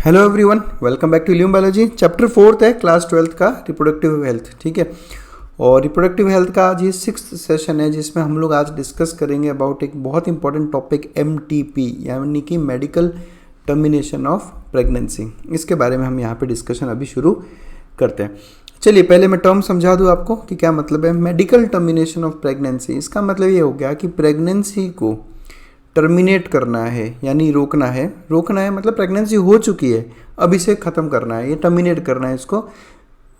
Hello everyone, welcome back to Illume biology. Chapter 4 है class 12 का reproductive health. ठीक है, और रिप्रोडक्टिव हेल्थ का आज ये 6th सेशन है जिसमें हम लोग आज डिस्कस करेंगे अबाउट एक बहुत इंपॉर्टेंट टॉपिक MTP यानी कि मेडिकल टर्मिनेशन ऑफ प्रेगनेंसी। इसके बारे में हम यहाँ पे डिस्कशन अभी शुरू करते हैं। चलिए पहले मैं टर्म समझा दूँ आपको कि क्या मतलब है मेडिकल टर्मिनेशन ऑफ प्रेगनेंसी। इसका मतलब ये हो गया कि प्रेगनेंसी को टर्मिनेट करना है यानी रोकना है। रोकना है मतलब प्रेगनेंसी हो चुकी है, अब इसे ख़त्म करना है, ये टर्मिनेट करना है इसको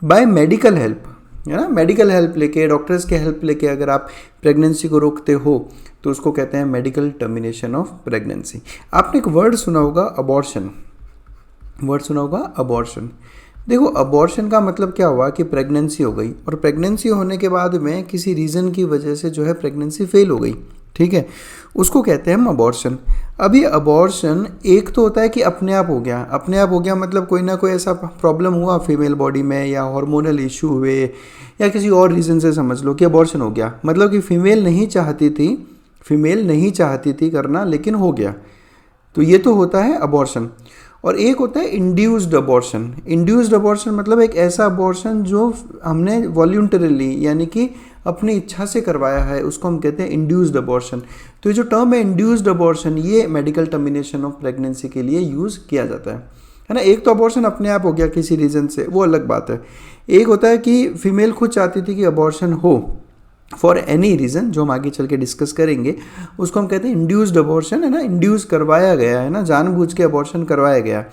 बाय मेडिकल हेल्प, है ना। मेडिकल हेल्प लेके, डॉक्टर्स के हेल्प लेके अगर आप प्रेगनेंसी को रोकते हो तो उसको कहते हैं मेडिकल टर्मिनेशन ऑफ प्रेगनेंसी। आपने एक वर्ड सुना होगा अबॉर्शन। वर्ड सुना होगा अबॉर्शन। देखो अबॉर्शन का मतलब क्या हुआ कि प्रेगनेंसी हो गई और प्रेगनेंसी होने के बाद में किसी रीज़न की वजह से जो है प्रेगनेंसी फेल हो गई। ठीक है, उसको कहते हैं हम अबॉर्शन। अभी अबॉर्शन एक तो होता है कि अपने आप हो गया। अपने आप हो गया मतलब कोई ना कोई ऐसा प्रॉब्लम हुआ फीमेल बॉडी में या हार्मोनल इशू हुए या किसी और रीज़न से समझ लो कि अबॉर्शन हो गया। मतलब कि फीमेल नहीं चाहती थी करना लेकिन हो गया, तो ये तो होता है अबॉर्शन। और एक होता है इंड्यूस्ड अबॉर्शन। इंड्यूस्ड अबॉर्शन मतलब एक ऐसा अबॉर्शन जो हमने वॉल्यूंटरीली यानी कि अपनी इच्छा से करवाया है, उसको हम कहते हैं इंड्यूस्ड अबॉर्शन। तो ये जो टर्म है इंड्यूस्ड अबॉर्शन, ये मेडिकल टर्मिनेशन ऑफ प्रेगनेंसी के लिए यूज़ किया जाता है ना। एक तो अबॉर्शन अपने आप हो गया किसी रीज़न से, वो अलग बात है। एक होता है कि फीमेल खुद चाहती थी कि अबॉर्शन हो फॉर एनी रीज़न, जो हम आगे चल के डिस्कस करेंगे, उसको हम कहते हैं इंड्यूस्ड अबॉर्शन, है ना। इंड्यूस करवाया गया है ना, जानबूझ के अबॉर्शन करवाया गया,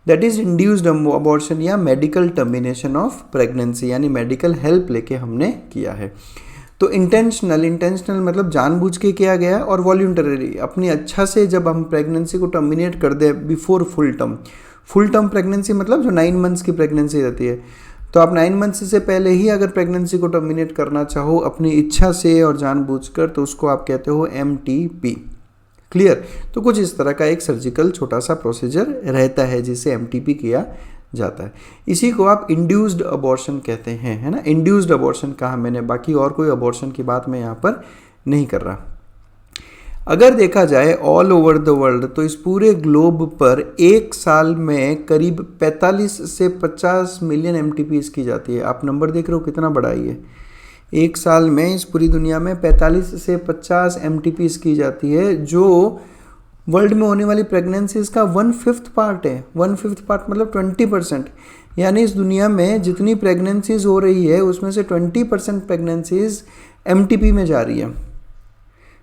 दैट इज़ इंड्यूस्ड अबॉर्शन या मेडिकल टर्मिनेशन ऑफ प्रेगनेंसी, यानी मेडिकल हेल्प लेके हमने किया है। तो इंटेंशनल मतलब जानबूझ के किया गया और वॉल्यूंटरी अपनी अच्छा से जब हम प्रेगनेंसी को टर्मिनेट कर दें बिफोर फुल टर्म प्रेगनेंसी मतलब जो 9 मंथ्स की प्रेगनेंसी रहती है, तो आप 9 मंथ्स से पहले ही अगर प्रेगनेंसी को टर्मिनेट करना चाहो अपनी इच्छा से और जानबूझकर, तो उसको आप कहते हो MTP। क्लियर। तो कुछ इस तरह का एक सर्जिकल छोटा सा प्रोसीजर रहता है जिसे MTP किया जाता है। इसी को आप इंड्यूस्ड अबॉर्शन कहते हैं, है ना। इंड्यूस्ड अबॉर्शन कहा मैंने, बाकी और कोई अबॉर्शन की बात मैं यहाँ पर नहीं कर रहा। अगर देखा जाए ऑल ओवर द वर्ल्ड तो इस पूरे ग्लोब पर एक साल में करीब 45 से 50 मिलियन MTPs की जाती है। आप नंबर देख रहे हो कितना बड़ा है ये। एक साल में इस पूरी दुनिया में 45 से 50 MTPs की जाती है, जो वर्ल्ड में होने वाली प्रेगनेंसीज का 1/5 पार्ट है। 1/5 पार्ट मतलब 20%। यानी इस दुनिया में जितनी प्रेगनेंसीज हो रही है उसमें से 20% प्रेगनेंसीज MTP में जा रही है।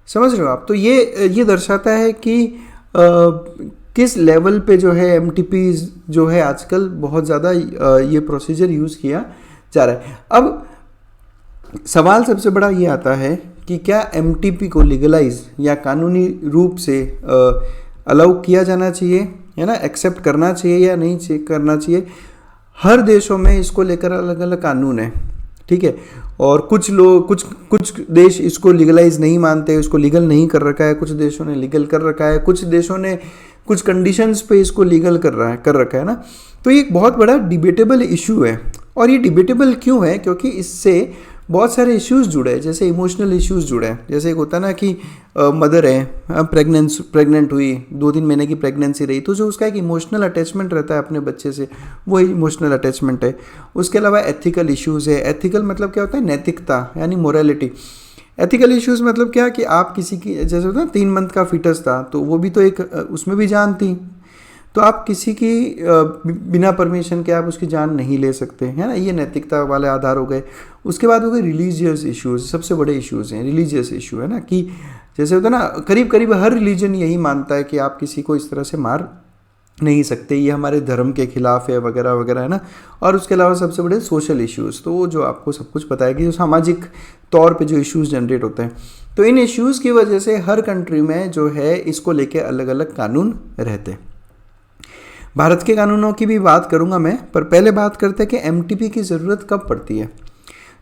समझ रहे हो आप। तो ये दर्शाता है कि किस लेवल पे जो है MTPs जो है आजकल बहुत ज़्यादा ये प्रोसीजर यूज़ किया जा रहा है। अब सवाल सबसे बड़ा ये आता है कि क्या MTP को लीगलाइज या कानूनी रूप से अलाउ किया जाना चाहिए, है ना, एक्सेप्ट करना चाहिए या नहीं करना चाहिए। हर देशों में इसको लेकर अलग अलग कानून है। ठीक है, और कुछ देश इसको लीगलाइज नहीं मानते, इसको लीगल नहीं कर रखा है। कुछ देशों ने लीगल कर रखा है, कुछ देशों ने कुछ कंडीशंस पे इसको लीगल कर रखा है ना। तो ये एक बहुत बड़ा डिबेटेबल इशू है। और ये डिबेटेबल क्यों है? क्योंकि इससे बहुत सारे इश्यूज़ जुड़े हैं, जैसे इमोशनल इश्यूज़ जुड़े हैं। जैसे एक होता है ना कि मदर है, प्रेग्नेंट हुई, 2-3 महीने की प्रेगनेंसी रही, तो जो उसका एक इमोशनल अटैचमेंट रहता है अपने बच्चे से, वो इमोशनल अटैचमेंट है। उसके अलावा एथिकल इश्यूज़ है। एथिकल मतलब क्या होता है? नैतिकता यानी मोरालिटी। एथिकल इश्यूज़ मतलब क्या कि आप किसी की, जैसे होता है 3 मंथ का फीटस था तो वो भी तो एक, उसमें भी जान थी, तो आप किसी की बिना परमिशन के आप उसकी जान नहीं ले सकते, है ना। ये नैतिकता वाले आधार हो गए। उसके बाद हो गए रिलीजियस इश्यूज़। सबसे बड़े इश्यूज़ हैं रिलीजियस इशू, है ना, कि जैसे होता है ना करीब हर रिलीजन यही मानता है कि आप किसी को इस तरह से मार नहीं सकते, ये हमारे धर्म के खिलाफ है वगैरह वगैरह, है ना। और उसके अलावा सबसे बड़े सोशल इश्यूज़, तो वो जो आपको सब कुछ पता है कि जो सामाजिक तौर पे जो इश्यूज़ जनरेट होते हैं, तो इन इश्यूज़ की वजह से हर कंट्री में जो है इसको लेके अलग अलग कानून रहते हैं। भारत के कानूनों की भी बात करूंगा मैं, पर पहले बात करते हैं कि MTP की ज़रूरत कब पड़ती है।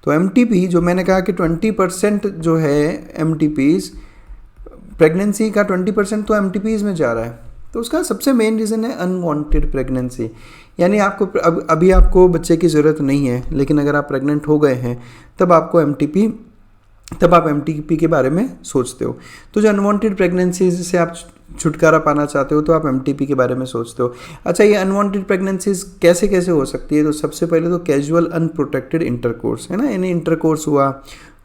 तो MTP जो मैंने कहा कि 20% जो है MTPs, प्रेगनेंसी का 20% तो MTPs में जा रहा है। तो उसका सबसे मेन रीज़न है अनवांटेड प्रेगनेंसी, यानी आपको अभी आपको बच्चे की ज़रूरत नहीं है, लेकिन अगर आप प्रेग्नेंट हो गए हैं तब आपको MTP तब आप एमटीपी के बारे में सोचते हो। तो जो अनवांटेड प्रेगनेंसीज से आप छुटकारा पाना चाहते हो तो आप एमटीपी के बारे में सोचते हो। अच्छा, ये अनवांटेड प्रेगनेंसीज कैसे कैसे हो सकती है? तो सबसे पहले तो कैजुअल अनप्रोटेक्टेड इंटरकोर्स है ना, यानी इंटरकोर्स हुआ,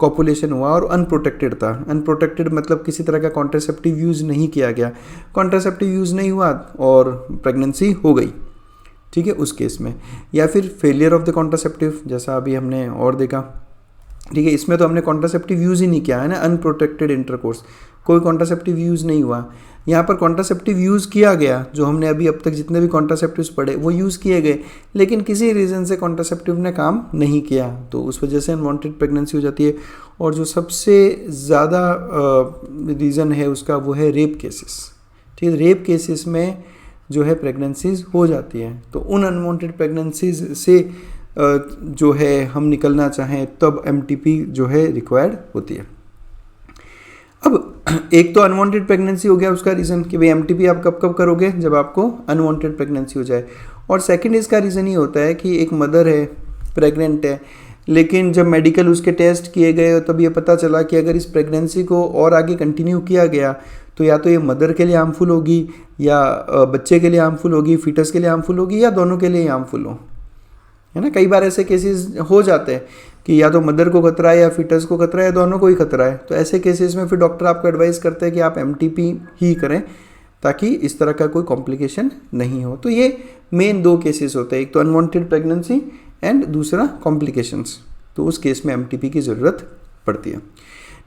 कॉपुलेशन हुआ और अनप्रोटेक्टेड था। अनप्रोटेक्टेड मतलब किसी तरह का कॉन्ट्रासेप्टिव यूज़ नहीं किया गया, कॉन्ट्रासेप्टिव यूज़ नहीं हुआ और प्रेगनेंसी हो गई, ठीक है, उस केस में। या फिर फेलियर ऑफ द कॉन्ट्रासेप्टिव, जैसा अभी हमने और देखा, ठीक है, इसमें तो हमने कॉन्ट्रासेप्टिव यूज़ ही नहीं किया है ना, अनप्रोटेक्टेड इंटरकोर्स, कोई कॉन्ट्रासेप्टिव यूज़ नहीं हुआ। यहाँ पर कॉन्ट्रासेप्टिव यूज़ किया गया, जो हमने अभी अब तक जितने भी कॉन्ट्रासेप्टिव्स पढ़े वो यूज़ किए गए, लेकिन किसी रीज़न से कॉन्ट्रासेप्टिव ने काम नहीं किया, तो उस वजह से अनवांटेड प्रेगनेंसी हो जाती है। और जो सबसे ज़्यादा रीज़न है उसका वो है रेप केसेस, ठीक है, रेप केसेस में जो है प्रेगनेंसीज हो जाती हैं। तो उन अनवांटेड प्रेगनेंसीज से जो है हम निकलना चाहें तब एमटीपी जो है रिक्वायर्ड होती है। अब एक तो अनवांटेड प्रेगनेंसी हो गया उसका रीज़न कि भाई एमटीपी आप कब कब करोगे, जब आपको अनवांटेड प्रेगनेंसी हो जाए। और सेकंड इसका रीज़न ये होता है कि एक मदर है, प्रेग्नेंट है, लेकिन जब मेडिकल उसके टेस्ट किए गए तब ये पता चला कि अगर इस प्रेगनेंसी को और आगे कंटिन्यू किया गया तो या तो ये मदर के लिए हार्मफुल होगी, या बच्चे के लिए हार्मफुल होगी, फीटस के लिए हार्मफुल होगी, या दोनों के लिए हार्मफुल हो, है ना। कई बार ऐसे केसेस हो जाते हैं कि या तो मदर को खतरा है या फीटस को खतरा है या दोनों को ही खतरा है। तो ऐसे केसेस में फिर डॉक्टर आपको एडवाइस करते हैं कि आप एमटीपी ही करें ताकि इस तरह का कोई कॉम्प्लिकेशन नहीं हो। तो ये मेन दो केसेस होते हैं, एक तो अनवांटेड प्रेगनेंसी एंड दूसरा कॉम्प्लिकेशंस। तो उस केस में एमटीपी की ज़रूरत पड़ती है।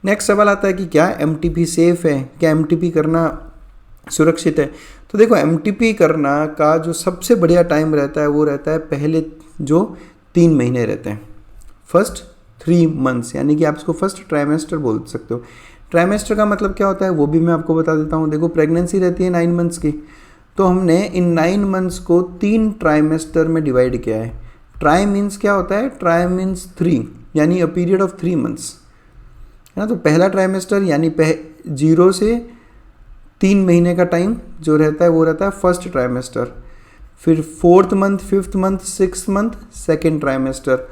नेक्स्ट सवाल आता है कि क्या एमटीपी सेफ़ है, क्या एमटीपी करना सुरक्षित है? तो देखो, एमटीपी करना का जो सबसे बढ़िया टाइम रहता है वो रहता है पहले जो 3 महीने रहते हैं, फर्स्ट 3 मंथ्स, यानी कि आप इसको फर्स्ट ट्राइमेस्टर बोल सकते हो। ट्राइमेस्टर का मतलब क्या होता है वो भी मैं आपको बता देता हूँ। देखो, प्रेगनेंसी रहती है 9 मंथ्स की, तो हमने इन 9 मंथ्स को 3 ट्राइमेस्टर में डिवाइड किया है। ट्राई मीन्स क्या होता है? ट्राई मीन्स 3, यानी अ पीरियड ऑफ 3 मंथ्स, है ना। तो पहला ट्राइमेस्टर यानी 0 से 3 महीने का टाइम जो रहता है वो रहता है फर्स्ट ट्राइमेस्टर। फिर 4th month, 5th month, 6th month second trimester,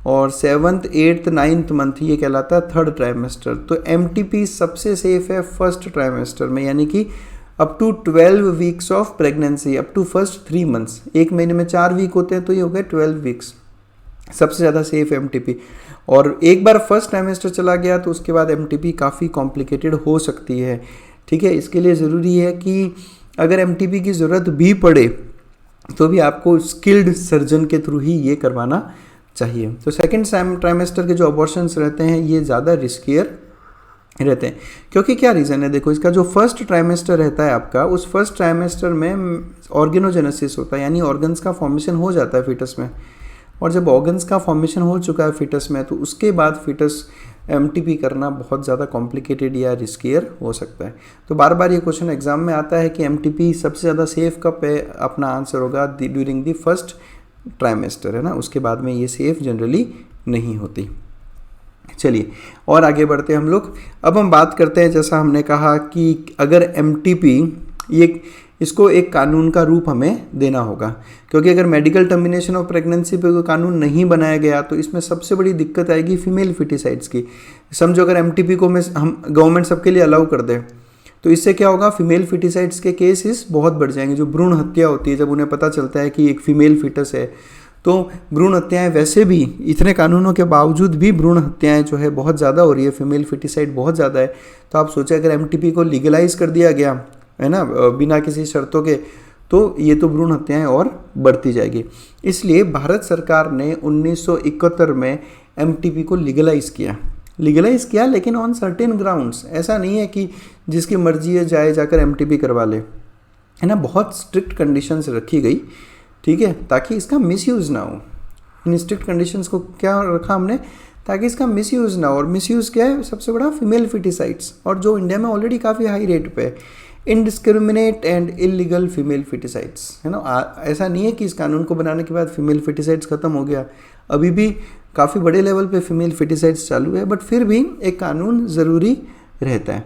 और 7th, 8th, 9th मंथ ये कहलाता है थर्ड ट्राइमेस्टर। तो एमटीपी सबसे सेफ है फर्स्ट ट्राइमेस्टर में, यानी कि up to 12 weeks of pregnancy, up to first 3 months. एक महीने में 4 वीक होते हैं तो ये हो गए 12 वीक्स, सबसे ज़्यादा सेफ एमटीपी। और एक बार फर्स्ट ट्राइमेस्टर चला गया तो उसके बाद एमटीपी काफ़ी कॉम्प्लिकेटेड हो सकती है, ठीक है। इसके लिए ज़रूरी है कि अगर एमटीपी की ज़रूरत भी पड़े तो भी आपको स्किल्ड सर्जन के थ्रू ही ये करवाना चाहिए। तो सेकेंड ट्राइमेस्टर के जो अबॉर्शंस रहते हैं ये ज़्यादा रिस्कियर रहते हैं, क्योंकि क्या रीज़न है? देखो, इसका जो फर्स्ट ट्राइमेस्टर रहता है आपका, उस फर्स्ट ट्राइमेस्टर में ऑर्गेनोजेनेसिस होता है, यानी ऑर्गन्स का फॉर्मेशन हो जाता है फीटस में। और जब ऑर्गन्स का फॉर्मेशन हो चुका है फीटस में, तो उसके बाद फीटस एमटीपी करना बहुत ज़्यादा कॉम्प्लिकेटेड या रिस्कियर हो सकता है। तो बार बार ये क्वेश्चन एग्जाम में आता है कि एमटीपी सबसे ज़्यादा सेफ कब है? अपना आंसर होगा ड्यूरिंग द फर्स्ट ट्राइमेस्टर, है ना। उसके बाद में ये सेफ जनरली नहीं होती। चलिए और आगे बढ़ते हैं हम लोग। अब हम बात करते हैं, जैसा हमने कहा कि अगर एमटीपी ये इसको एक कानून का रूप हमें देना होगा, क्योंकि अगर मेडिकल टर्मिनेशन ऑफ प्रेगनेंसी पे कोई कानून नहीं बनाया गया तो इसमें सबसे बड़ी दिक्कत आएगी फीमेल फिटिसाइड्स की। समझो अगर एमटीपी को हम गवर्नमेंट सबके लिए अलाउ कर दे तो इससे क्या होगा? फीमेल फिटिसाइड्स के केसेस बहुत बढ़ जाएंगे। जो भ्रूण हत्या होती है, जब उन्हें पता चलता है कि एक फीमेल फिटस है, तो भ्रूण हत्याएं, वैसे भी इतने कानूनों के बावजूद भी भ्रूण हत्याएं जो है बहुत ज़्यादा हो रही है, फीमेल फिटिसाइड बहुत ज़्यादा है। तो आप सोचें अगर एमटीपी को लीगलाइज कर दिया गया, है ना, बिना किसी शर्तों के, तो ये तो भ्रूण हत्याएं और बढ़ती जाएगी। इसलिए भारत सरकार ने 1971 में एमटीपी को लीगलाइज किया, लेकिन ऑन सर्टेन ग्राउंड्स। ऐसा नहीं है कि जिसकी मर्जी है जाकर एमटीपी करवा ले, है ना। बहुत स्ट्रिक्ट कंडीशंस रखी गई, ठीक है, ताकि इसका मिसयूज़ ना हो। इन स्ट्रिक्ट कंडीशंस को क्या रखा हमने? ताकि इसका मिसयूज़ ना हो। और मिसयूज़ क्या है? सबसे बड़ा फीमेल फिटिसाइड्स, और जो इंडिया में ऑलरेडी काफ़ी हाई रेट पे है, इनडिस्क्रिमिनेट एंड इलीगल फीमेल फिटिसाइड्स, है ना। ऐसा नहीं है कि इस कानून को बनाने के बाद फीमेल फिटिसाइड्स ख़त्म हो गया, अभी भी काफ़ी बड़े लेवल पे फीमेल फिटिसाइड्स चालू है, बट फिर भी एक कानून ज़रूरी रहता है।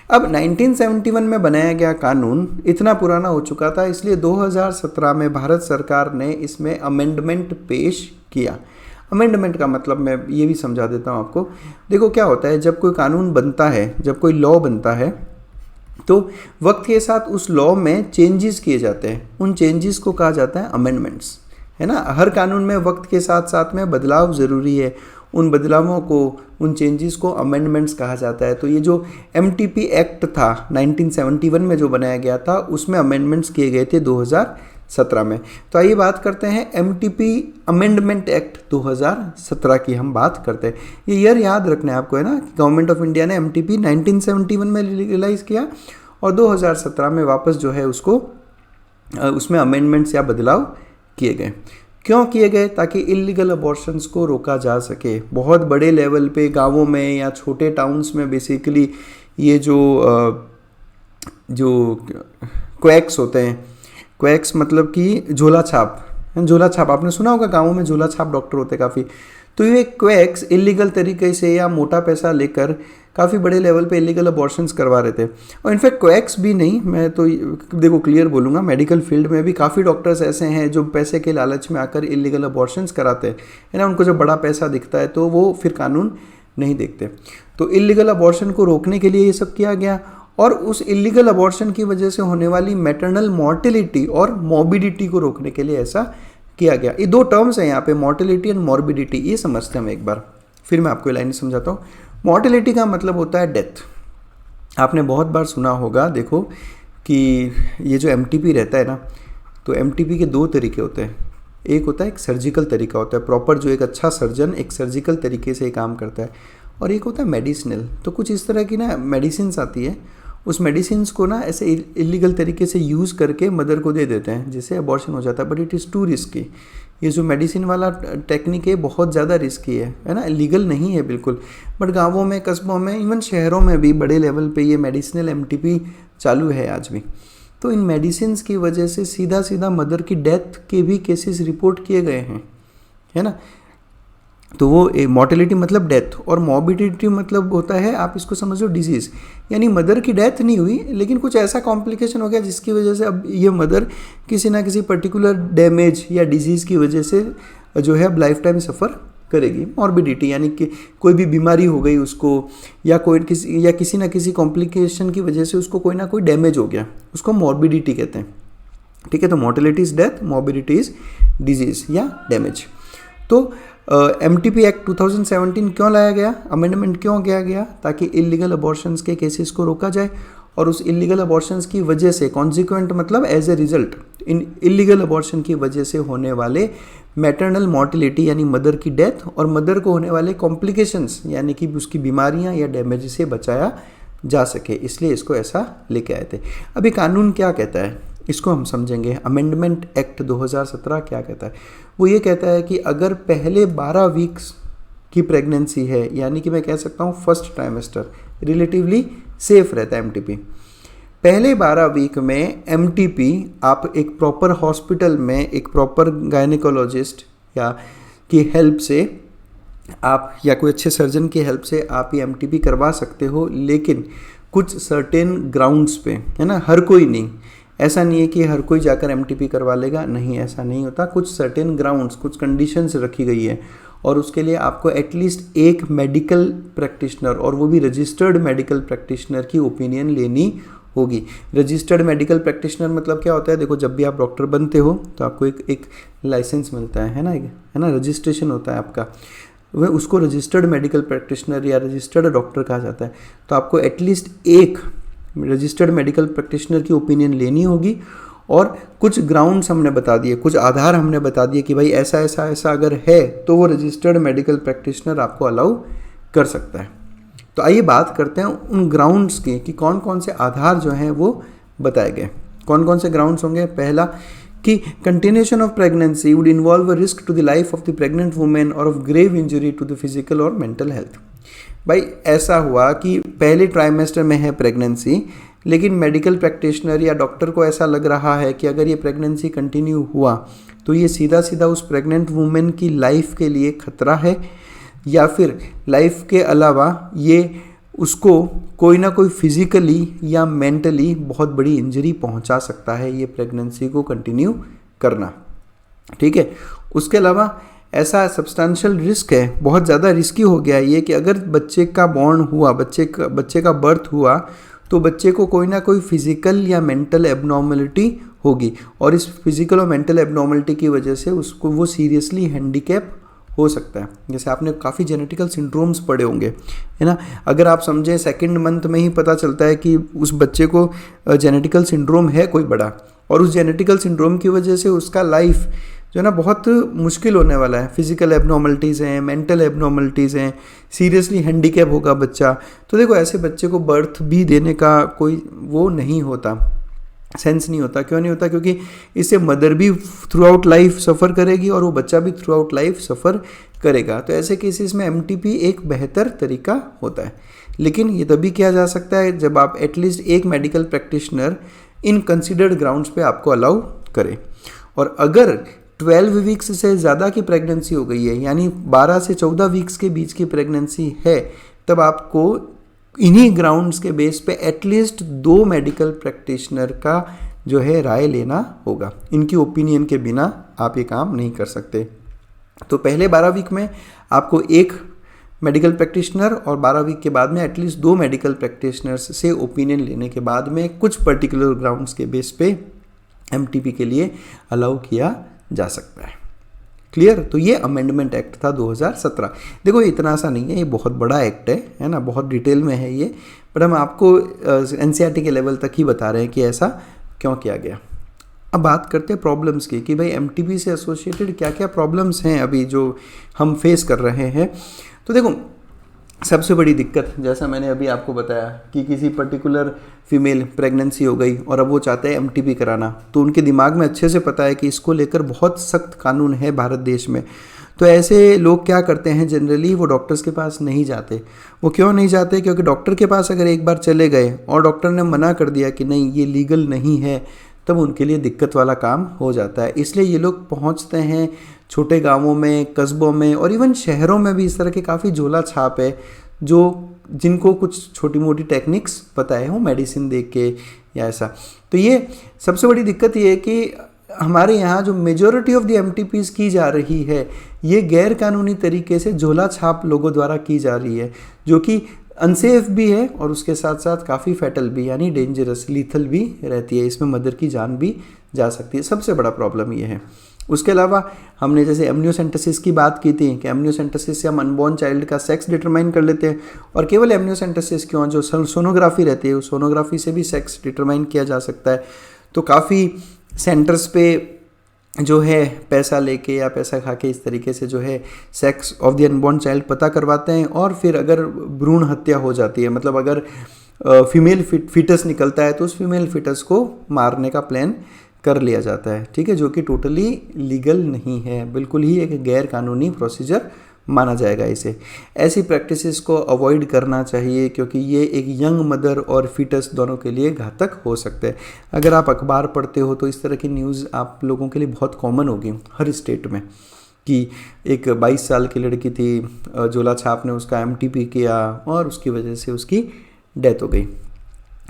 अब 1971 में बनाया गया कानून इतना पुराना हो चुका था, इसलिए 2017 में भारत सरकार ने इसमें अमेंडमेंट पेश किया। अमेंडमेंट का मतलब मैं ये भी समझा देता हूँ आपको। देखो क्या होता है, जब कोई कानून बनता है, जब कोई लॉ बनता है, तो वक्त के साथ उस लॉ में चेंजेस किए जाते हैं, उन चेंजेस को कहा जाता है अमेंडमेंट्स, है ना। हर कानून में वक्त के साथ साथ में बदलाव ज़रूरी है, उन बदलावों को, उन चेंजेस को अमेंडमेंट्स कहा जाता है। तो ये जो एमटीपी एक्ट था 1971 में जो बनाया गया था, उसमें अमेंडमेंट्स किए गए थे 2017 में। तो आइए बात करते हैं एमटीपी अमेंडमेंट एक्ट 2017 की हम बात करते हैं। ये ईयर याद रखना है आपको, है ना। गवर्नमेंट ऑफ इंडिया ने एमटीपी 1971 में लीगलाइज किया और 2017 में वापस जो है उसको उसमें अमेंडमेंट्स या बदलाव किए गए। क्यों किए गए? ताकि इलीगल अबॉर्शंस को रोका जा सके। बहुत बड़े लेवल पे गांवों में या छोटे टाउन्स में बेसिकली ये जो क्वैक्स होते हैं, क्वैक्स मतलब कि झोला छाप, झोला छाप आपने सुना होगा, गांवों में झोला छाप डॉक्टर होते हैं काफ़ी। तो ये क्वैक्स इलीगल तरीके से या मोटा पैसा लेकर काफ़ी बड़े लेवल पे इलीगल अबॉर्शंस करवा रहे थे। और इनफैक्ट क्वैक्स भी नहीं, मैं तो देखो क्लियर बोलूँगा, मेडिकल फील्ड में भी काफ़ी डॉक्टर्स ऐसे हैं जो पैसे के लालच में आकर इलीगल अबॉर्शंस कराते हैं, है ना। उनको जब बड़ा पैसा दिखता है तो वो फिर कानून नहीं देखते। तो इलीगल अबॉर्शन को रोकने के लिए ये सब किया गया। और उस इलीगल अबॉर्शन की वजह से होने वाली मैटरनल मॉर्टिलिटी और मॉर्बिडिटी को रोकने के लिए ऐसा किया गया। ये दो टर्म्स हैं यहाँ पे, मॉर्टिलिटी एंड मॉर्बिडिटी, ये समझते हैं हम एक बार, फिर मैं आपको लाइन समझाता हूँ। मॉर्टिलिटी का मतलब होता है डेथ। आपने बहुत बार सुना होगा, देखो कि ये जो एमटीपी रहता है ना, तो एमटीपी के दो तरीके होते हैं। एक होता है एक सर्जिकल तरीका होता है, प्रॉपर जो एक अच्छा सर्जन एक सर्जिकल तरीके से काम करता है, और एक होता है मेडिसिनल। तो कुछ इस तरह की ना मेडिसिन आती है, उस मेडिसिन को ना ऐसे इलीगल तरीके से यूज़ करके मदर को दे देते हैं, जिससे अबॉर्शन हो जाता है। But it is to risky. ये जो मेडिसिन वाला टेक्निक है बहुत ज़्यादा रिस्की है ना, लीगल नहीं है बिल्कुल। बट गांवों में, कस्बों में, इवन शहरों में भी बड़े लेवल पे ये मेडिसिनल एमटीपी चालू है आज भी। तो इन मेडिसिन की वजह से सीधा सीधा मदर की डेथ के भी केसेस रिपोर्ट किए गए हैं, है ना। तो वो मॉर्टेलिटी मतलब डेथ, और मॉर्बिडिटी मतलब होता है, आप इसको समझो डिजीज़, यानी मदर की डेथ नहीं हुई लेकिन कुछ ऐसा कॉम्प्लिकेशन हो गया जिसकी वजह से अब ये मदर किसी ना किसी पर्टिकुलर डैमेज या डिजीज़ की वजह से जो है अब लाइफ टाइम सफ़र करेगी। मॉर्बिडिटी यानी कि कोई भी बीमारी हो गई उसको, या किसी ना किसी कॉम्प्लिकेशन की वजह से उसको कोई ना कोई डैमेज हो गया, उसको मॉर्बिडिटी कहते हैं। ठीक है, तो mortality is death, morbidity is disease या डैमेज। तो एमटीपी एक्ट 2017 क्यों लाया गया, अमेंडमेंट क्यों किया गया? ताकि इलीगल अबॉर्शंस के केसेस को रोका जाए, और उस इलीगल अबॉर्शंस की वजह से कॉन्सिक्वेंट मतलब as a result, in illegal abortion की वजह से होने वाले मैटरनल मॉर्टिलिटी यानी मदर की डेथ, और मदर को होने वाले कॉम्प्लिकेशंस यानी कि उसकी बीमारियां या डैमेज से बचाया जा सके, इसलिए इसको ऐसा लेके आए थे। अभी कानून क्या कहता है इसको हम समझेंगे। अमेंडमेंट एक्ट 2017 क्या कहता है? वो ये कहता है कि अगर पहले 12 वीक्स की प्रेगनेंसी है, यानी कि मैं कह सकता हूँ फर्स्ट ट्राइमेस्टर, रिलेटिवली सेफ रहता है एमटीपी। पहले 12 वीक में एमटीपी आप एक प्रॉपर हॉस्पिटल में एक प्रॉपर गायनेकोलॉजिस्ट या की हेल्प से आप, या कोई अच्छे सर्जन की हेल्प से आप ये एमटीपी करवा सकते हो, लेकिन कुछ सर्टेन ग्राउंड्स पे, है ना। हर कोई नहीं, ऐसा नहीं है कि हर कोई जाकर एमटीपी करवा लेगा, नहीं, ऐसा नहीं होता। कुछ सर्टेन ग्राउंड्स, कुछ कंडीशंस रखी गई है, और उसके लिए आपको एटलीस्ट एक मेडिकल प्रैक्टिशनर, और वो भी रजिस्टर्ड मेडिकल प्रैक्टिशनर की ओपिनियन लेनी होगी। रजिस्टर्ड मेडिकल प्रैक्टिशनर मतलब क्या होता है? देखो, जब भी आप डॉक्टर बनते हो तो आपको एक लाइसेंस मिलता है ना, रजिस्ट्रेशन होता है आपका, वह उसको रजिस्टर्ड मेडिकल प्रैक्टिशनर या रजिस्टर्ड डॉक्टर कहा जाता है। तो आपको एटलीस्ट एक रजिस्टर्ड मेडिकल प्रैक्टिशनर की ओपिनियन लेनी होगी, और कुछ ग्राउंड्स हमने बता दिए, कुछ आधार हमने बता दिए कि भाई ऐसा ऐसा ऐसा अगर है तो वो रजिस्टर्ड मेडिकल प्रैक्टिशनर आपको अलाउ कर सकता है। तो आइए बात करते हैं उन ग्राउंड्स की कि कौन कौन से आधार जो हैं वो बताए गए। कौन कौन से ग्राउंड्स होंगे? पहला कि continuation of pregnancy would involve a risk to the life of the pregnant women or of grave injury to the physical or mental health. भाई ऐसा हुआ कि पहले ट्राइमेस्टर में है प्रेगनेंसी, लेकिन मेडिकल प्रैक्टिशनर या डॉक्टर को ऐसा लग रहा है कि अगर ये प्रेगनेंसी कंटिन्यू हुआ तो ये सीधा सीधा उस प्रेग्नेंट वुमेन की लाइफ के लिए खतरा है, या फिर लाइफ के अलावा ये उसको कोई ना कोई फिजिकली या मेंटली बहुत बड़ी इंजरी पहुंचा सकता है ये प्रेगनेंसी को कंटिन्यू करना। ठीक है, उसके अलावा ऐसा सब्सटेंशियल रिस्क है, बहुत ज़्यादा रिस्की हो गया ये कि अगर बच्चे का बॉर्न हुआ, बच्चे का बर्थ हुआ, तो बच्चे को कोई ना कोई फिजिकल या मेंटल एबनॉर्मलिटी होगी, और इस फिजिकल और मेंटल एबनॉर्मलिटी की वजह से उसको वो सीरियसली हैंडीकैप हो सकता है। जैसे आपने काफ़ी जेनेटिकल सिंड्रोम्स पढ़े होंगे, है ना। अगर आप समझें सेकंड मंथ में ही पता चलता है कि उस बच्चे को जेनेटिकल सिंड्रोम है कोई बड़ा, और उस जेनेटिकल सिंड्रोम की वजह से उसका लाइफ जो है ना बहुत मुश्किल होने वाला है। फिजिकल एबनॉर्मलिटीज़ हैं, मेंटल एबनॉर्मलिटीज़ हैं, सीरियसली हैंडीकैप होगा बच्चा। तो देखो ऐसे बच्चे को बर्थ भी देने का कोई वो नहीं होता, सेंस नहीं होता। क्यों नहीं होता? क्योंकि इससे मदर भी थ्रू आउट लाइफ सफ़र करेगी और वो बच्चा भी थ्रू आउट लाइफ सफ़र करेगा। तो ऐसे केसेस में एमटीपी एक बेहतर तरीका होता है, लेकिन ये तभी किया जा सकता है जब आप एटलीस्ट एक मेडिकल प्रैक्टिशनर इन कंसिडर्ड ग्राउंड्स पे आपको अलाउ करे। और अगर 12 वीक्स से ज़्यादा की प्रेगनेंसी हो गई है, यानी 12 से 14 वीक्स के बीच की प्रेगनेंसी है, तब आपको इन्हीं ग्राउंड्स के बेस पे एटलीस्ट 2 मेडिकल प्रैक्टिशनर का जो है राय लेना होगा। इनकी ओपिनियन के बिना आप ये काम नहीं कर सकते। तो पहले 12 वीक में आपको एक मेडिकल प्रैक्टिशनर और 12 वीक के बाद में एटलीस्ट 2 मेडिकल प्रैक्टिशनर्स से ओपिनियन लेने के बाद में कुछ पर्टिकुलर ग्राउंड्स के बेस पे एमटीपी के लिए अलाउ किया जा सकता है। क्लियर? तो ये अमेंडमेंट एक्ट था 2017। देखो इतना सा नहीं है, ये बहुत बड़ा एक्ट है ना, बहुत डिटेल में है ये, पर हम आपको एनसीईआरटी के लेवल तक ही बता रहे हैं कि ऐसा क्यों किया गया। अब बात करते हैं प्रॉब्लम्स की कि भाई एमटीपी से एसोसिएटेड क्या क्या प्रॉब्लम्स हैं अभी जो हम फेस कर रहे हैं। तो देखो सबसे बड़ी दिक्कत, जैसा मैंने अभी आपको बताया कि किसी पर्टिकुलर फीमेल प्रेगनेंसी हो गई और अब वो चाहते हैं एमटीपी कराना, तो उनके दिमाग में अच्छे से पता है कि इसको लेकर बहुत सख्त कानून है भारत देश में। तो ऐसे लोग क्या करते हैं, जनरली वो डॉक्टर्स के पास नहीं जाते। वो क्यों नहीं जाते? क्योंकि डॉक्टर के पास अगर एक बार चले गए और डॉक्टर ने मना कर दिया कि नहीं ये लीगल नहीं है, तब उनके लिए दिक्कत वाला काम हो जाता है। इसलिए ये लोग पहुंचते हैं छोटे गांवों में, कस्बों में और इवन शहरों में भी। इस तरह के काफ़ी झोला छाप है जो जिनको कुछ छोटी मोटी टेक्निक्स पता है, वो मेडिसिन दे के या ऐसा। तो ये सबसे बड़ी दिक्कत ये है कि हमारे यहाँ जो मेजॉरिटी ऑफ द एमटीपीज की जा रही है, ये गैर कानूनी तरीके से झोला छाप लोगों द्वारा की जा रही है, जो कि अनसेफ भी है और उसके साथ साथ काफ़ी फैटल भी, यानी डेंजरस, लीथल भी रहती है। इसमें मदर की जान भी जा सकती है। सबसे बड़ा प्रॉब्लम ये है। उसके अलावा हमने जैसे एमनियोसेंटेसिस की बात की थी कि एमनियोसेंटेसिस से हम अनबॉर्न चाइल्ड का सेक्स डिटरमाइन कर लेते हैं, और केवल एमनियोसेंटेसिस क्यों, जो सोनोग्राफी रहती है उस सोनोग्राफी से भी सेक्स डिटरमाइन किया जा सकता है। तो काफ़ी सेंटर्स पे जो है पैसा लेके या पैसा खा के इस तरीके से जो है sex of the unborn child पता करवाते हैं, और फिर अगर भ्रूण हत्या हो जाती है, मतलब अगर फीमेल फीटस निकलता है तो उस फीमेल फीटस को मारने का प्लान कर लिया जाता है। ठीक है, जो कि टोटली लीगल नहीं है, बिल्कुल ही एक गैर कानूनी प्रोसीजर माना जाएगा इसे। ऐसी प्रैक्टिसेस को अवॉइड करना चाहिए क्योंकि ये एक यंग मदर और फीटस दोनों के लिए घातक हो सकते हैं। अगर आप अखबार पढ़ते हो तो इस तरह की न्यूज़ आप लोगों के लिए बहुत कॉमन होगी हर स्टेट में, कि एक 22 साल की लड़की थी, झोला छाप ने उसका एमटीपी किया और उसकी वजह से उसकी डेथ हो गई।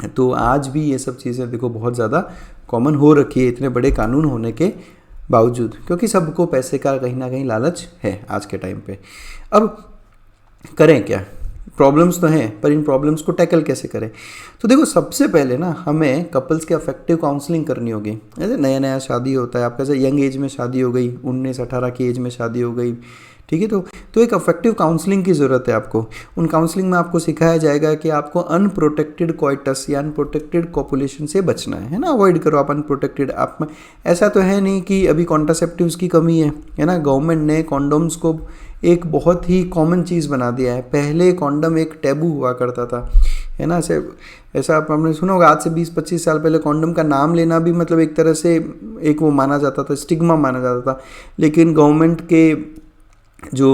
तो आज भी ये सब चीज़ें देखो बहुत ज़्यादा कॉमन हो रखी है इतने बड़े कानून होने के बावजूद, क्योंकि सबको पैसे का कहीं ना कहीं लालच है आज के टाइम पे। अब करें क्या? प्रॉब्लम्स तो हैं, पर इन प्रॉब्लम्स को टैकल कैसे करें? तो देखो सबसे पहले ना हमें कपल्स के अफेक्टिव काउंसलिंग करनी होगी। जैसे नया नया शादी होता है, आपका जैसे यंग एज में शादी हो गई, 19-18 की एज में शादी हो गई, ठीक है, तो एक अफेक्टिव काउंसलिंग की ज़रूरत है आपको। उन काउंसलिंग में आपको सिखाया जाएगा कि आपको अनप्रोटेक्टेड कॉइटस या अनप्रोटेक्टेड कॉपुलेशन से बचना है ना, अवॉइड करो आप अनप्रोटेक्टेड। आप में ऐसा तो है नहीं कि अभी कॉन्ट्रासेप्टिव्स की कमी है ना। गवर्नमेंट ने कॉन्डोम्स को एक बहुत ही कॉमन चीज़ बना दिया है। पहले कॉन्डम एक टैबू हुआ करता था, है ना। ऐसा आपने सुना होगा, आज से 20-25 साल पहले कॉन्डम का नाम लेना भी मतलब एक तरह से एक वो माना जाता था, स्टिग्मा माना जाता था। लेकिन गवर्नमेंट के जो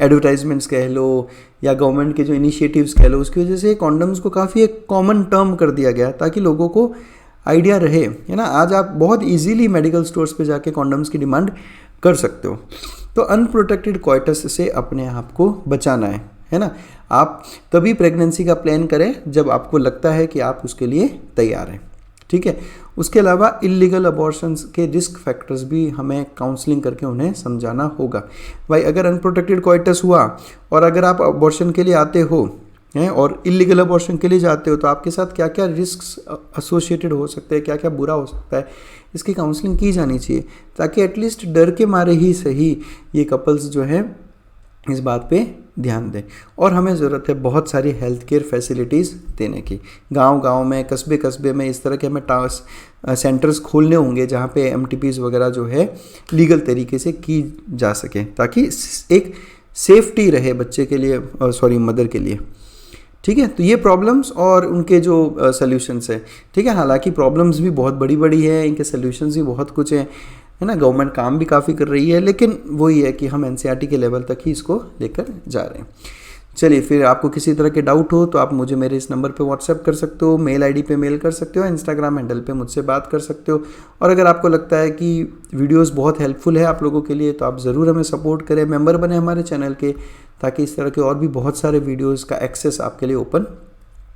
एडवर्टाइजमेंट्स कह लो या गवर्नमेंट के जो इनिशिएटिव्स कह लो, उसकी वजह से कॉन्डम्स को काफ़ी एक कॉमन टर्म कर दिया गया ताकि लोगों को आइडिया रहे, है ना। आज आप बहुत इजीली मेडिकल स्टोर्स पे जाके कॉन्डम्स की डिमांड कर सकते हो। तो अनप्रोटेक्टेड कॉइटस से अपने आप को बचाना है ना। आप तभी प्रेगनेंसी का प्लान करें जब आपको लगता है कि आप उसके लिए तैयार हैं। ठीक है। उसके अलावा इलीगल अबॉर्शंस के रिस्क फैक्टर्स भी हमें काउंसलिंग करके उन्हें समझाना होगा। भाई अगर अनप्रोटेक्टेड कोइटस हुआ और अगर आप अबॉर्शन के लिए आते हो हैं और इलीगल अबॉर्शन के लिए जाते हो तो आपके साथ क्या क्या रिस्क्स एसोसिएटेड हो सकते हैं, क्या क्या बुरा हो सकता है, इसकी काउंसलिंग की जानी चाहिए, ताकि एटलीस्ट डर के मारे ही सही ये कपल्स जो है इस बात पे ध्यान दें। और हमें ज़रूरत है बहुत सारी हेल्थ केयर फैसिलिटीज़ देने की। गांव-गांव में, कस्बे-कस्बे में इस तरह के हमें सेंटर्स खोलने होंगे जहाँ पे एमटीपीज़ वगैरह जो है लीगल तरीके से की जा सके, ताकि एक सेफ्टी रहे बच्चे के लिए, मदर के लिए। ठीक है, तो ये प्रॉब्लम्स और उनके जो सॉल्यूशंस है। ठीक है, हालांकि प्रॉब्लम्स भी बहुत बड़ी बड़ी है, इनके सॉल्यूशंस भी बहुत कुछ है ना। गवर्नमेंट काम भी काफ़ी कर रही है, लेकिन वही है कि हम एनसीईआरटी के लेवल तक ही इसको लेकर जा रहे हैं। चलिए, फिर आपको किसी तरह के डाउट हो तो आप मुझे मेरे इस नंबर पे व्हाट्सएप कर सकते हो, मेल आईडी पे मेल कर सकते हो, इंस्टाग्राम हैंडल पे मुझसे बात कर सकते हो। और अगर आपको लगता है कि वीडियोस बहुत हेल्पफुल है आप लोगों के लिए, तो आप ज़रूर हमें सपोर्ट करें, मेंबर बने हमारे चैनल के, ताकि इस तरह के और भी बहुत सारे वीडियोज़ का एक्सेस आपके लिए ओपन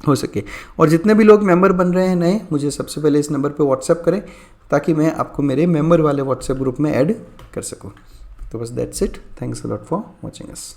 हो सके। और जितने भी लोग मेंबर बन रहे हैं नए, मुझे सबसे पहले इस नंबर पे व्हाट्सएप करें, ताकि मैं आपको मेरे मेंबर वाले व्हाट्सएप ग्रुप में ऐड कर सकूं। तो बस that's it. Thanks a lot for watching us.